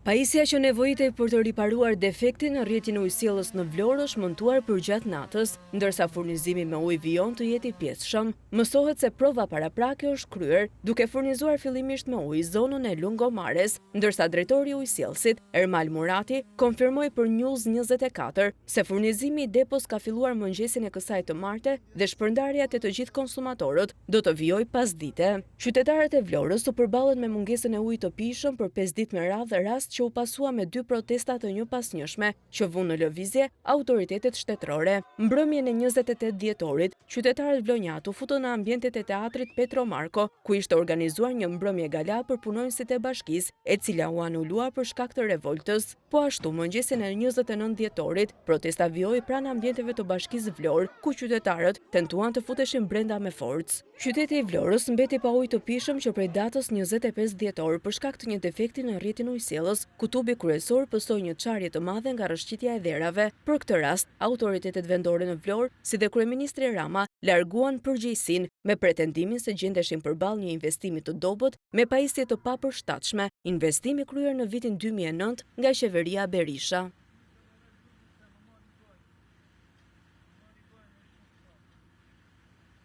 Pajisja që nevojitej për të riparuar defektin në rrjetin e ujësjellës në Vlorë është montuar përgjatë natës, ndërsa furnizimi me ujë vijon të jetë i pjesëshëm. Mësohet se prova paraprake është kryer, duke furnizuar fillimisht me ujë zonën e Lungomares, ndërsa drejtori i ujësjellësit, Ermal Murati, konfirmoi për News 24 se furnizimi i depos ka filluar mëngjesin e kësaj të marte dhe shpërndarja te të gjithë konsumatorët do të vijojë pasdite. Qytetarët e Vlorës u përballen me mungesën e ujit të pijshëm për 5 ditë me radhë, rast që u pasua me 2 protesta të njëpasnjëshme që vunë në lëvizje autoritetet shtetërore. Mbrëmjen e 28 dhjetorit, qytetarët vlonjat u futën në ambientet e teatrit Petro Marko, ku ishte organizuar një mbrëmje gala për punonjësit e bashkisë, e cila u anuluar për shkak të revoltës. Po ashtu, mëngjesin e 29 dhjetorit, protesta vijoi pranë ambienteve të bashkisë Vlorë, ku qytetarët tentuan të futeshin brenda me forcë. Qyteti i Vlorës mbeti pa ujë të pijshëm që prej datës 25 dhjetor për shkak të një defekti në rrjetin ujësjellës, ku tubi kryesor pësoi një çarje të madhe nga rrëshqitja e dherave. Për këtë rast, autoritetet vendore në Vlorë, si dhe kryeministri Rama, larguan përgjegjësinë me pretendimin se gjendeshin përballë një investimi të dobët me pajisje të papërshtatshme, investimi kryer në vitin 2009 nga qeveria Berisha.